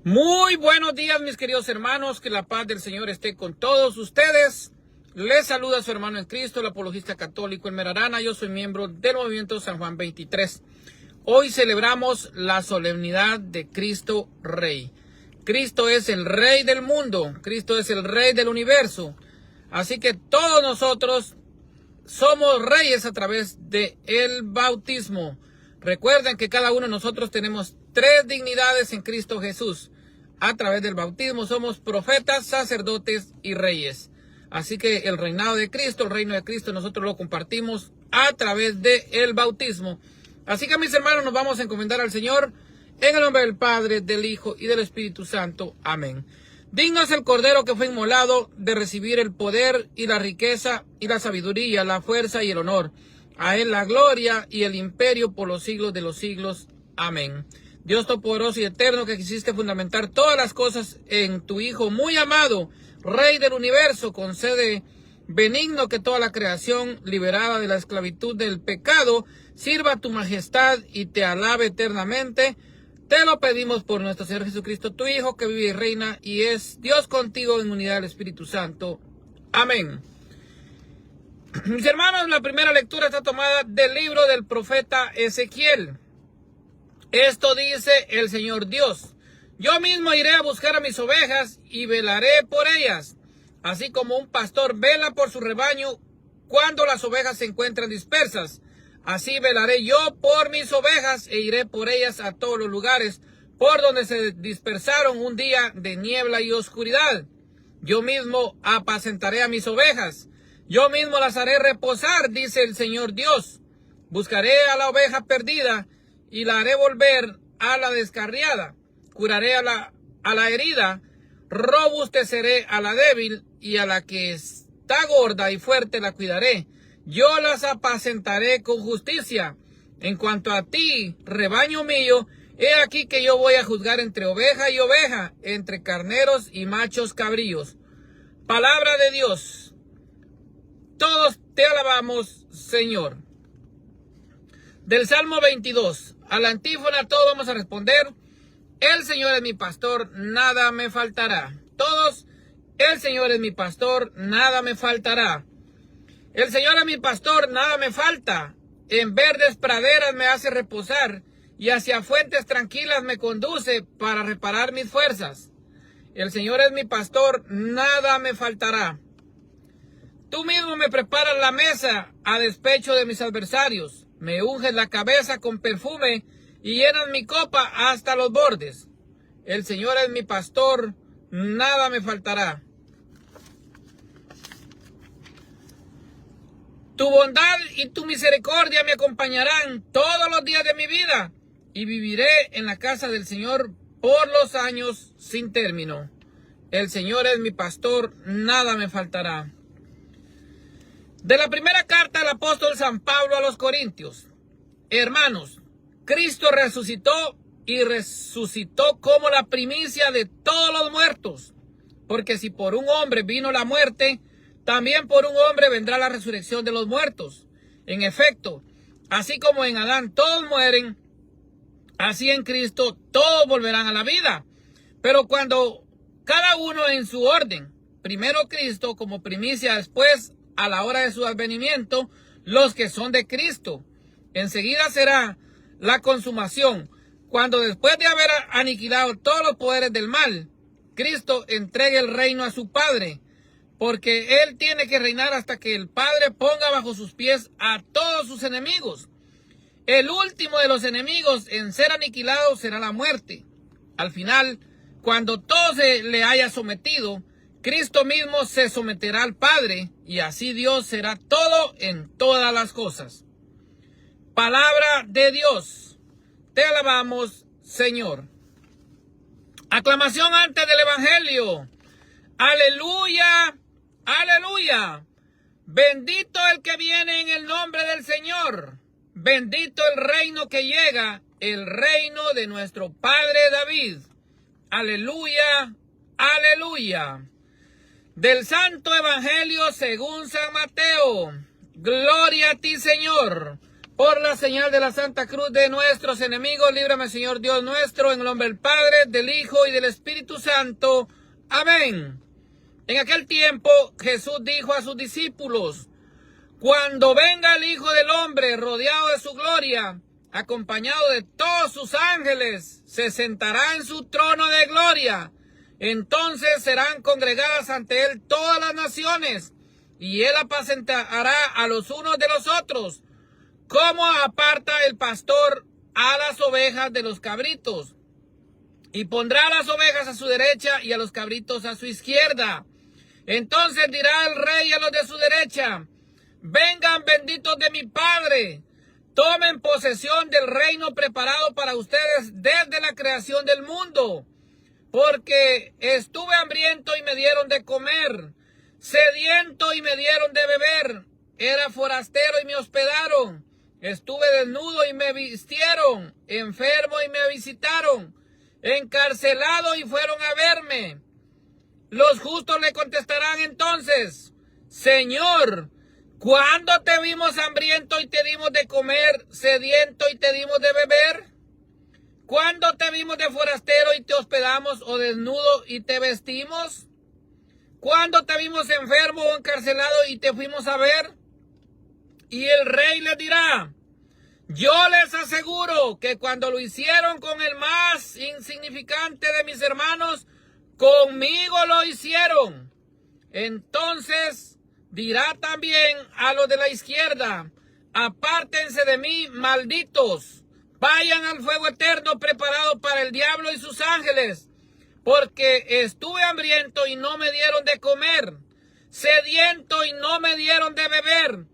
Muy buenos días, mis queridos hermanos, que la paz del Señor esté con todos ustedes. Les saluda su hermano en Cristo, el apologista católico Elmer Arana. Yo soy miembro del movimiento San Juan 23. Hoy celebramos la solemnidad de Cristo Rey. Cristo es el Rey del mundo, Cristo es el Rey del universo. Así que todos nosotros somos reyes a través del bautismo. Recuerden que cada uno de nosotros tenemos tres dignidades en Cristo Jesús. A través del bautismo somos profetas, sacerdotes y reyes. Así que el reinado de Cristo, el reino de Cristo, nosotros lo compartimos a través del bautismo. Así que, mis hermanos, nos vamos a encomendar al Señor en el nombre del Padre, del Hijo y del Espíritu Santo. Amén. Digno es el Cordero que fue inmolado de recibir el poder y la riqueza y la sabiduría, la fuerza y el honor. A Él la gloria y el imperio por los siglos de los siglos. Amén. Dios Todopoderoso y Eterno, que quisiste fundamentar todas las cosas en tu Hijo muy amado, Rey del universo, concede benigno que toda la creación, liberada de la esclavitud del pecado, sirva a tu majestad y te alabe eternamente. Te lo pedimos por nuestro Señor Jesucristo, tu Hijo, que vive y reina y es Dios contigo en unidad del Espíritu Santo. Amén. Mis hermanos, la primera lectura está tomada del libro del profeta Ezequiel. Esto dice el Señor Dios: yo mismo iré a buscar a mis ovejas y velaré por ellas, así como un pastor vela por su rebaño cuando las ovejas se encuentran dispersas. Así velaré yo por mis ovejas e iré por ellas a todos los lugares por donde se dispersaron un día de niebla y oscuridad. Yo mismo apacentaré a mis ovejas. Yo mismo las haré reposar, dice el Señor Dios. Buscaré a la oveja perdida y la haré volver a la descarriada. Curaré a la herida, robusteceré a la débil y a la que está gorda y fuerte la cuidaré. Yo las apacentaré con justicia. En cuanto a ti, rebaño mío, he aquí que yo voy a juzgar entre oveja y oveja, entre carneros y machos cabríos. Palabra de Dios. Todos te alabamos, Señor. Del Salmo 22. A la antífona todos vamos a responder: el Señor es mi pastor, nada me faltará. Todos: el Señor es mi pastor, nada me faltará. El Señor es mi pastor, nada me falta. En verdes praderas me hace reposar y hacia fuentes tranquilas me conduce para reparar mis fuerzas. El Señor es mi pastor, nada me faltará. Tú mismo me preparas la mesa a despecho de mis adversarios. Me unges la cabeza con perfume y llenas mi copa hasta los bordes. El Señor es mi pastor, nada me faltará. Tu bondad y tu misericordia me acompañarán todos los días de mi vida y viviré en la casa del Señor por los años sin término. El Señor es mi pastor, nada me faltará. De la primera carta del apóstol San Pablo a los Corintios. Hermanos, Cristo resucitó y resucitó como la primicia de todos los muertos. Porque si por un hombre vino la muerte, también por un hombre vendrá la resurrección de los muertos. En efecto, así como en Adán todos mueren, así en Cristo todos volverán a la vida. Pero cuando cada uno en su orden, primero Cristo como primicia, después a la hora de su advenimiento, los que son de Cristo. Enseguida será la consumación, cuando después de haber aniquilado todos los poderes del mal, Cristo entregue el reino a su Padre, porque Él tiene que reinar hasta que el Padre ponga bajo sus pies a todos sus enemigos. El último de los enemigos en ser aniquilado será la muerte. Al final, cuando todo se le haya sometido, Cristo mismo se someterá al Padre, y así Dios será todo en todas las cosas. Palabra de Dios. Te alabamos, Señor. Aclamación antes del Evangelio. Aleluya, aleluya. Bendito el que viene en el nombre del Señor. Bendito el reino que llega, el reino de nuestro Padre David. Aleluya, aleluya. Del Santo Evangelio según San Mateo. Gloria a ti, Señor. Por la señal de la Santa Cruz de nuestros enemigos, líbrame, Señor Dios nuestro, en el nombre del Padre, del Hijo y del Espíritu Santo. Amén. En aquel tiempo Jesús dijo a sus discípulos: cuando venga el Hijo del Hombre rodeado de su gloria, acompañado de todos sus ángeles, se sentará en su trono de gloria. Entonces serán congregadas ante él todas las naciones, y él apacentará a los unos de los otros, como aparta el pastor a las ovejas de los cabritos. Y pondrá a las ovejas a su derecha y a los cabritos a su izquierda. Entonces dirá el rey a los de su derecha: vengan benditos de mi Padre, tomen posesión del reino preparado para ustedes desde la creación del mundo. Porque estuve hambriento y me dieron de comer, sediento y me dieron de beber, era forastero y me hospedaron, estuve desnudo y me vistieron, enfermo y me visitaron, encarcelado y fueron a verme. Los justos le contestarán entonces: Señor, ¿cuándo te vimos hambriento y te dimos de comer, sediento y te dimos de beber? ¿Cuándo te vimos de forastero y te hospedamos, o desnudo y te vestimos? ¿Cuándo te vimos enfermo o encarcelado y te fuimos a ver? Y el rey les dirá: yo les aseguro que cuando lo hicieron con el más insignificante de mis hermanos, conmigo lo hicieron. Entonces dirá también a los de la izquierda: apártense de mí, malditos, vayan al fuego eterno preparado para el diablo y sus ángeles, porque estuve hambriento y no me dieron de comer, sediento y no me dieron de beber,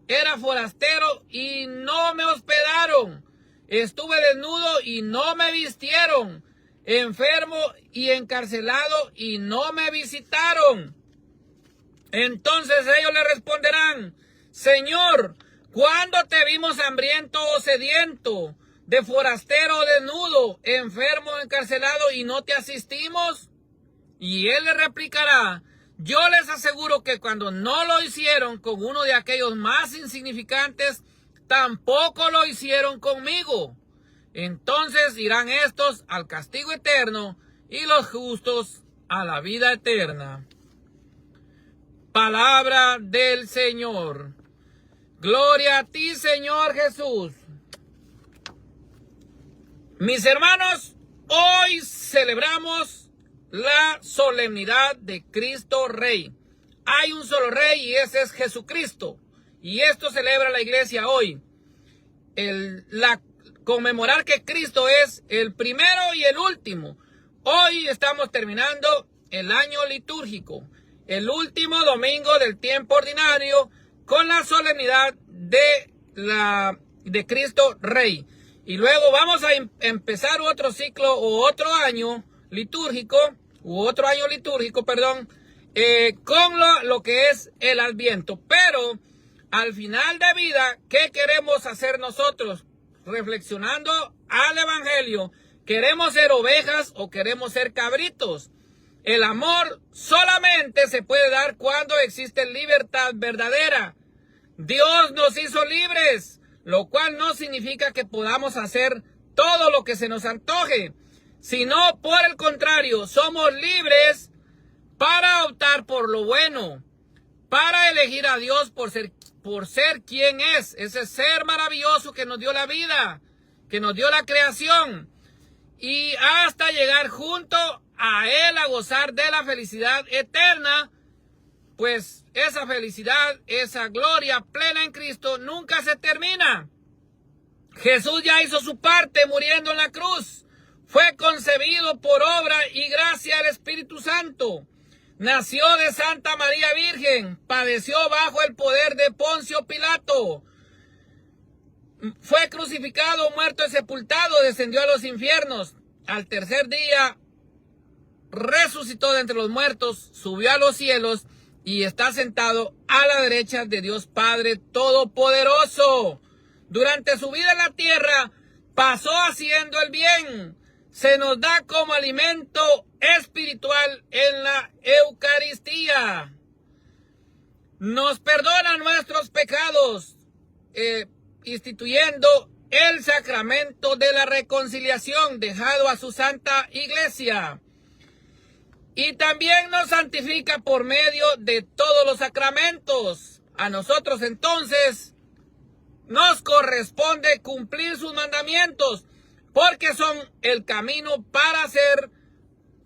era forastero y no me hospedaron, estuve desnudo y no me vistieron, enfermo y encarcelado y no me visitaron. Entonces ellos le responderán: Señor, ¿cuándo te vimos hambriento o sediento, de forastero o desnudo, enfermo o encarcelado y no te asistimos? Y él le replicará: yo les aseguro que cuando no lo hicieron con uno de aquellos más insignificantes, tampoco lo hicieron conmigo. Entonces irán estos al castigo eterno y los justos a la vida eterna. Palabra del Señor. Gloria a ti, Señor Jesús. Mis hermanos, hoy celebramos la solemnidad de Cristo Rey. Hay un solo Rey y ese es Jesucristo. Y esto celebra la iglesia hoy. Conmemorar que Cristo es el primero y el último. Hoy estamos terminando el año litúrgico, el último domingo del tiempo ordinario, con la solemnidad de Cristo Rey. Y luego vamos a empezar otro ciclo o otro año litúrgico, con lo que es el Adviento. Pero al final de vida, ¿qué queremos hacer nosotros? Reflexionando al Evangelio, ¿queremos ser ovejas o queremos ser cabritos? El amor solamente se puede dar cuando existe libertad verdadera. Dios nos hizo libres, lo cual no significa que podamos hacer todo lo que se nos antoje, sino por el contrario, somos libres para optar por lo bueno, para elegir a Dios por ser quien es, ese ser maravilloso que nos dio la vida, que nos dio la creación, y hasta llegar junto a Él a gozar de la felicidad eterna. Pues esa felicidad, esa gloria plena en Cristo nunca se termina. Jesús ya hizo su parte muriendo en la cruz. Fue concebido por obra y gracia del Espíritu Santo. Nació de Santa María Virgen. Padeció bajo el poder de Poncio Pilato. Fue crucificado, muerto y sepultado. Descendió a los infiernos. Al tercer día resucitó de entre los muertos. Subió a los cielos. Y está sentado a la derecha de Dios Padre Todopoderoso. Durante su vida en la tierra, pasó haciendo el bien. Se nos da como alimento espiritual en la Eucaristía. Nos perdona nuestros pecados instituyendo el sacramento de la reconciliación dejado a su santa iglesia. Y también nos santifica por medio de todos los sacramentos. A nosotros entonces nos corresponde cumplir sus mandamientos, porque son el camino para ser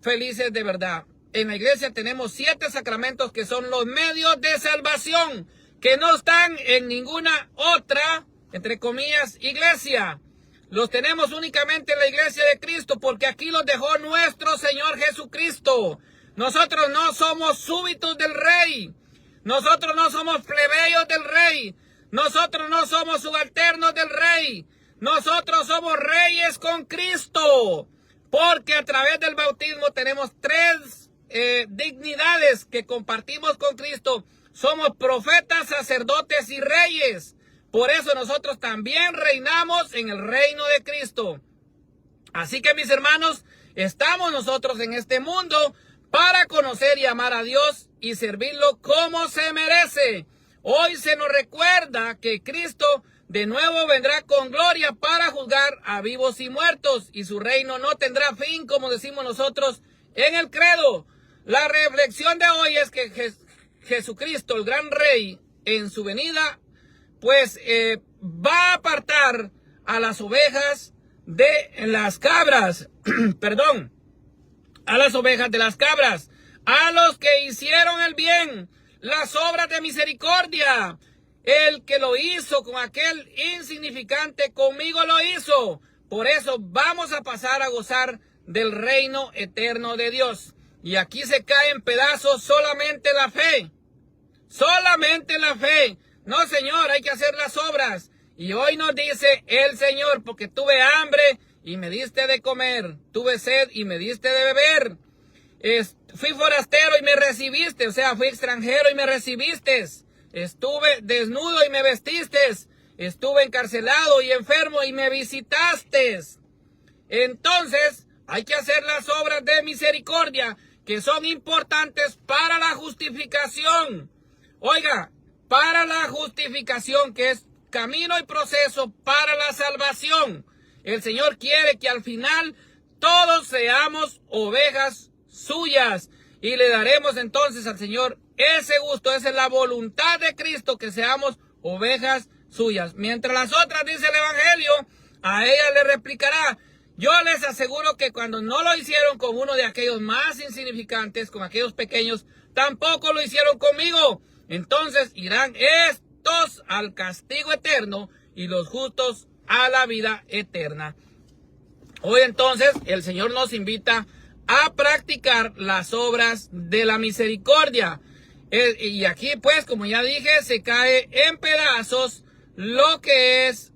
felices de verdad. En la iglesia tenemos 7 sacramentos que son los medios de salvación, que no están en ninguna otra, entre comillas, iglesia. Los tenemos únicamente en la iglesia de Cristo, porque aquí los dejó nuestro Señor Jesucristo. Nosotros no somos súbditos del Rey. Nosotros no somos plebeyos del Rey. Nosotros no somos subalternos del Rey. Nosotros somos reyes con Cristo. Porque a través del bautismo tenemos 3 dignidades que compartimos con Cristo. Somos profetas, sacerdotes y reyes. Por eso nosotros también reinamos en el reino de Cristo. Así que, mis hermanos, estamos nosotros en este mundo para conocer y amar a Dios y servirlo como se merece. Hoy se nos recuerda que Cristo de nuevo vendrá con gloria para juzgar a vivos y muertos, y su reino no tendrá fin, como decimos nosotros en el credo. La reflexión de hoy es que Jesucristo, el gran rey, en su venida, pues va a apartar a las ovejas de las cabras, perdón, a las ovejas de las cabras, a los que hicieron el bien, las obras de misericordia. El que lo hizo con aquel insignificante, conmigo lo hizo. Por eso vamos a pasar a gozar del reino eterno de Dios. Y aquí se cae en pedazos solamente la fe. Solamente la fe. No, Señor, hay que hacer las obras. Y hoy nos dice el Señor, porque tuve hambre y me diste de comer. Tuve sed y me diste de beber. Fui forastero y me recibiste. O sea, fui extranjero y me recibiste. Estuve desnudo y me vestiste. Estuve encarcelado y enfermo y me visitaste. Entonces, hay que hacer las obras de misericordia que son importantes para la justificación. Oiga, para la justificación, que es camino y proceso para la salvación. El Señor quiere que al final todos seamos ovejas suyas, y le daremos entonces al Señor ese gusto. Esa es la voluntad de Cristo, que seamos ovejas suyas. Mientras las otras, dice el Evangelio, a ella le replicará. Yo les aseguro que cuando no lo hicieron con uno de aquellos más insignificantes, con aquellos pequeños, tampoco lo hicieron conmigo. Entonces irán estos al castigo eterno y los justos a la vida eterna. Hoy entonces el Señor nos invita a practicar las obras de la misericordia. Y aquí, pues, como ya dije, se cae en pedazos lo que es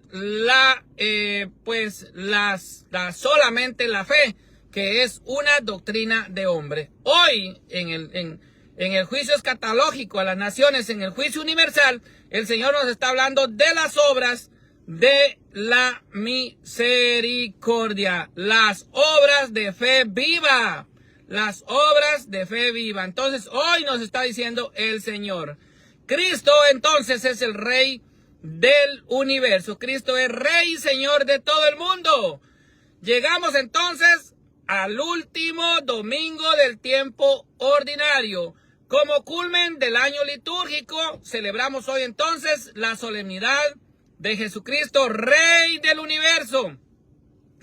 solamente la fe, que es una doctrina de hombre. Hoy, en el juicio escatológico a las naciones, en el juicio universal, el Señor nos está hablando de las obras de la misericordia, las obras de fe viva, las obras de fe viva. Entonces, hoy nos está diciendo el Señor, Cristo entonces es el Rey del universo. Cristo es Rey y Señor de todo el mundo. Llegamos entonces al último domingo del tiempo ordinario. Como culmen del año litúrgico, celebramos hoy entonces la solemnidad de Jesucristo, Rey del universo.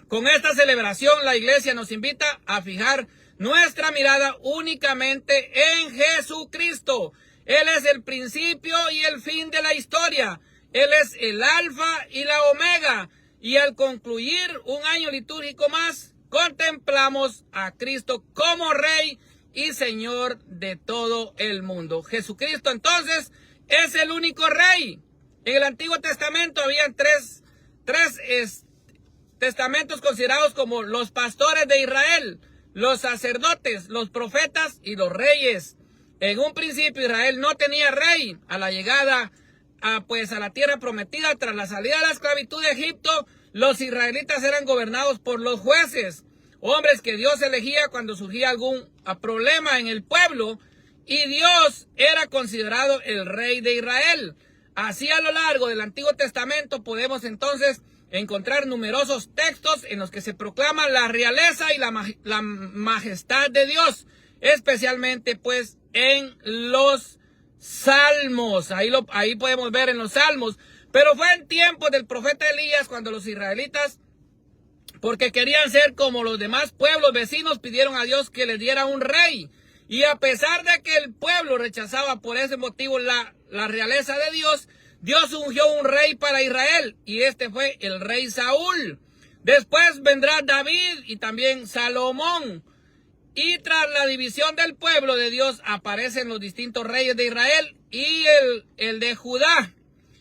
Con esta celebración, la iglesia nos invita a fijar nuestra mirada únicamente en Jesucristo. Él es el principio y el fin de la historia. Él es el alfa y la omega. Y al concluir un año litúrgico más, contemplamos a Cristo como Rey y Señor de todo el mundo. Jesucristo entonces es el único Rey. En el Antiguo Testamento habían tres testamentos considerados como los pastores de Israel, los sacerdotes, los profetas y los reyes. En un principio Israel no tenía rey. A la llegada a la tierra prometida, tras la salida de la esclavitud de Egipto, los israelitas eran gobernados por los jueces, hombres que Dios elegía cuando surgía algún problema en el pueblo, y Dios era considerado el rey de Israel. Así a lo largo del Antiguo Testamento podemos entonces encontrar numerosos textos en los que se proclama la realeza y la majestad de Dios, especialmente pues en los Salmos. Ahí podemos ver en los Salmos. Pero fue en tiempos del profeta Elías cuando los israelitas, porque querían ser como los demás pueblos vecinos, pidieron a Dios que les diera un rey. Y a pesar de que el pueblo rechazaba por ese motivo la realeza de Dios, Dios ungió un rey para Israel, y este fue el rey Saúl. Después vendrá David y también Salomón. Y tras la división del pueblo de Dios aparecen los distintos reyes de Israel y el de Judá.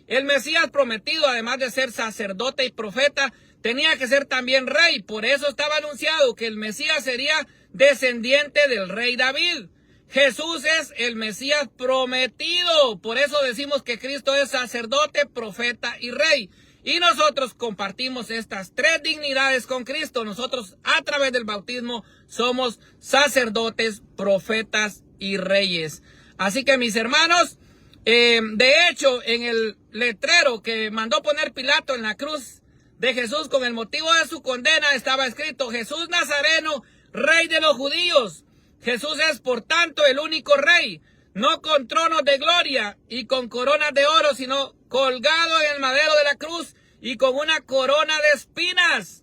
El Mesías prometido, además de ser sacerdote y profeta, tenía que ser también rey. Por eso estaba anunciado que el Mesías sería descendiente del rey David. Jesús es el Mesías prometido. Por eso decimos que Cristo es sacerdote, profeta y rey. Y nosotros compartimos estas tres dignidades con Cristo. Nosotros a través del bautismo somos sacerdotes, profetas y reyes. Así que mis hermanos, de hecho en el letrero que mandó poner Pilato en la cruz de Jesús con el motivo de su condena estaba escrito: Jesús Nazareno, rey de los judíos. Jesús es por tanto el único rey, no con tronos de gloria y con coronas de oro, sino colgado en el madero de la cruz y con una corona de espinas.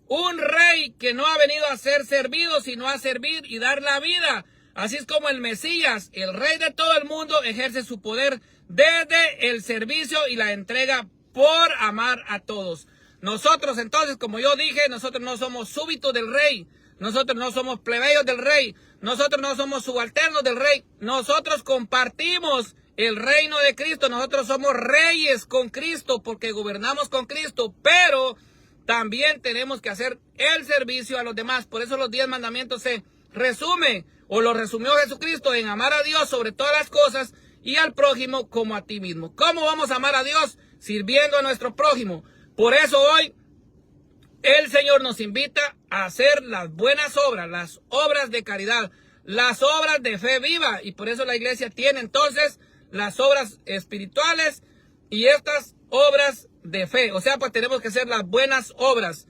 Un rey que no ha venido a ser servido, sino a servir y dar la vida. Así es como el Mesías, el rey de todo el mundo, ejerce su poder desde el servicio y la entrega por amar a todos. Nosotros entonces, como yo dije, nosotros no somos súbditos del rey. Nosotros no somos plebeyos del rey. Nosotros no somos subalternos del rey. Nosotros compartimos el reino de Cristo. Nosotros somos reyes con Cristo porque gobernamos con Cristo. Pero también tenemos que hacer el servicio a los demás. Por eso los 10 mandamientos se resumen, o lo resumió Jesucristo, en amar a Dios sobre todas las cosas y al prójimo como a ti mismo. ¿Cómo vamos a amar a Dios? Sirviendo a nuestro prójimo. Por eso hoy el Señor nos invita a hacer las buenas obras, las obras de caridad, las obras de fe viva. Y por eso la iglesia tiene entonces las obras espirituales y estas obras de fe. O sea, pues tenemos que hacer las buenas obras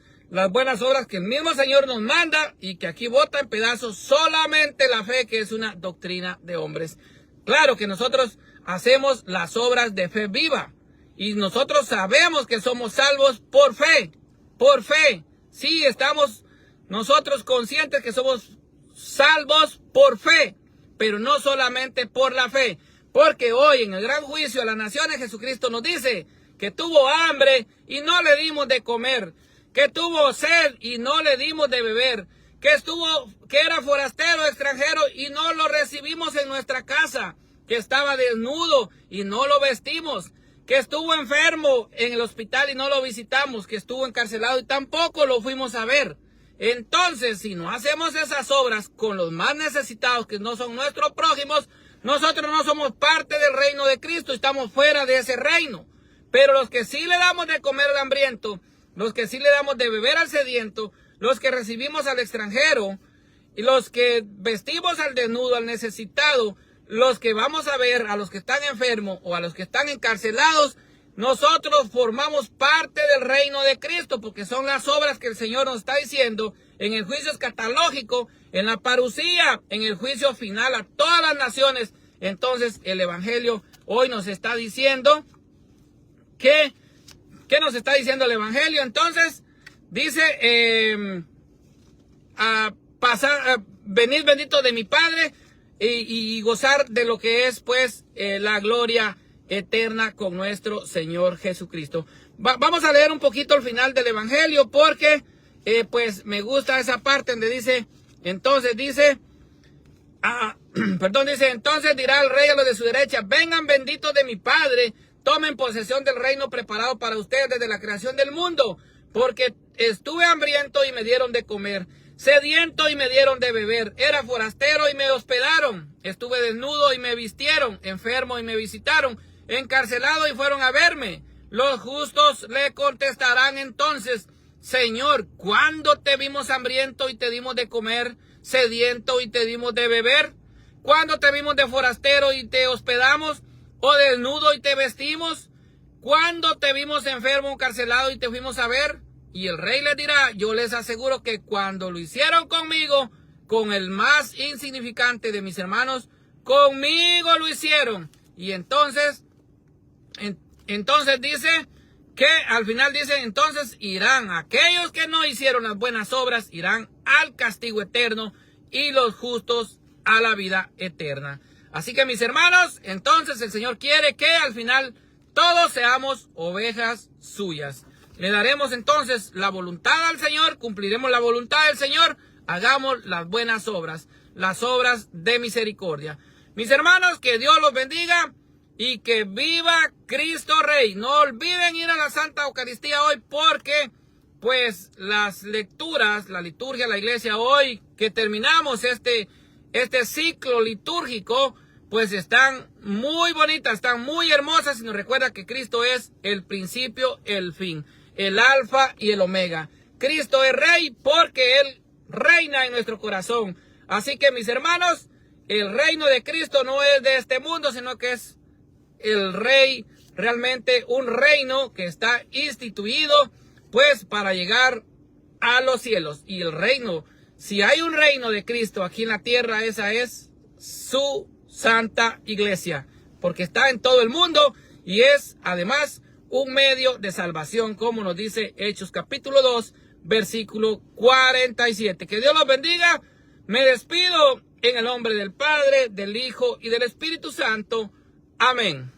que el mismo Señor nos manda y que aquí bota en pedazos solamente la fe, que es una doctrina de hombres. Claro que nosotros hacemos las obras de fe viva y nosotros sabemos que somos salvos por fe. Por fe, sí, estamos nosotros conscientes que somos salvos por fe, pero no solamente por la fe, porque hoy en el gran juicio a las naciones Jesucristo nos dice que tuvo hambre y no le dimos de comer, que tuvo sed y no le dimos de beber, que era forastero, extranjero y no lo recibimos en nuestra casa, que estaba desnudo y no lo vestimos, que estuvo enfermo en el hospital y no lo visitamos, que estuvo encarcelado y tampoco lo fuimos a ver. Entonces, si no hacemos esas obras con los más necesitados, que no son nuestros prójimos, nosotros no somos parte del reino de Cristo, estamos fuera de ese reino. Pero los que sí le damos de comer al hambriento, los que sí le damos de beber al sediento, los que recibimos al extranjero, y los que vestimos al desnudo, al necesitado, los que vamos a ver a los que están enfermos o a los que están encarcelados, nosotros formamos parte del reino de Cristo, porque son las obras que el Señor nos está diciendo en el juicio escatológico, en la parucía, en el juicio final a todas las naciones. Entonces el Evangelio hoy nos está diciendo ¿qué nos está diciendo el Evangelio? Entonces dice, venid bendito de mi Padre, y gozar de lo que es pues la gloria eterna con nuestro Señor Jesucristo. Vamos a leer un poquito el final del Evangelio porque pues me gusta esa parte donde dice, entonces dirá el rey a los de su derecha: vengan benditos de mi Padre, tomen posesión del reino preparado para ustedes desde la creación del mundo, porque estuve hambriento y me dieron de comer, sediento y me dieron de beber, era forastero y me hospedaron, estuve desnudo y me vistieron, enfermo y me visitaron, encarcelado y fueron a verme. Los justos le contestarán entonces: Señor, ¿cuándo te vimos hambriento y te dimos de comer, sediento y te dimos de beber? ¿Cuándo te vimos de forastero y te hospedamos? o desnudo y te vestimos? ¿Cuándo te vimos enfermo o encarcelado y te fuimos a ver? Y el rey les dirá, yo les aseguro que cuando lo hicieron conmigo, con el más insignificante de mis hermanos, conmigo lo hicieron. Y entonces dice que al final dice, entonces irán aquellos que no hicieron las buenas obras, irán al castigo eterno y los justos a la vida eterna. Así que mis hermanos, entonces el Señor quiere que al final todos seamos ovejas suyas. Le daremos entonces la voluntad al Señor, cumpliremos la voluntad del Señor, hagamos las buenas obras, las obras de misericordia. Mis hermanos, que Dios los bendiga y que viva Cristo Rey. No olviden ir a la Santa Eucaristía hoy porque pues las lecturas, la liturgia, la iglesia hoy que terminamos este ciclo litúrgico, pues están muy bonitas, están muy hermosas y nos recuerda que Cristo es el principio, el fin, el alfa y el omega. Cristo es Rey porque Él reina en nuestro corazón. Así que mis hermanos, el reino de Cristo no es de este mundo, sino que es el Rey, realmente un reino que está instituido pues para llegar a los cielos. Y el reino, si hay un reino de Cristo aquí en la tierra, esa es su Santa Iglesia, porque está en todo el mundo y es además un medio de salvación, como nos dice Hechos capítulo 2, versículo 47. Que Dios los bendiga. Me despido en el nombre del Padre, del Hijo y del Espíritu Santo. Amén.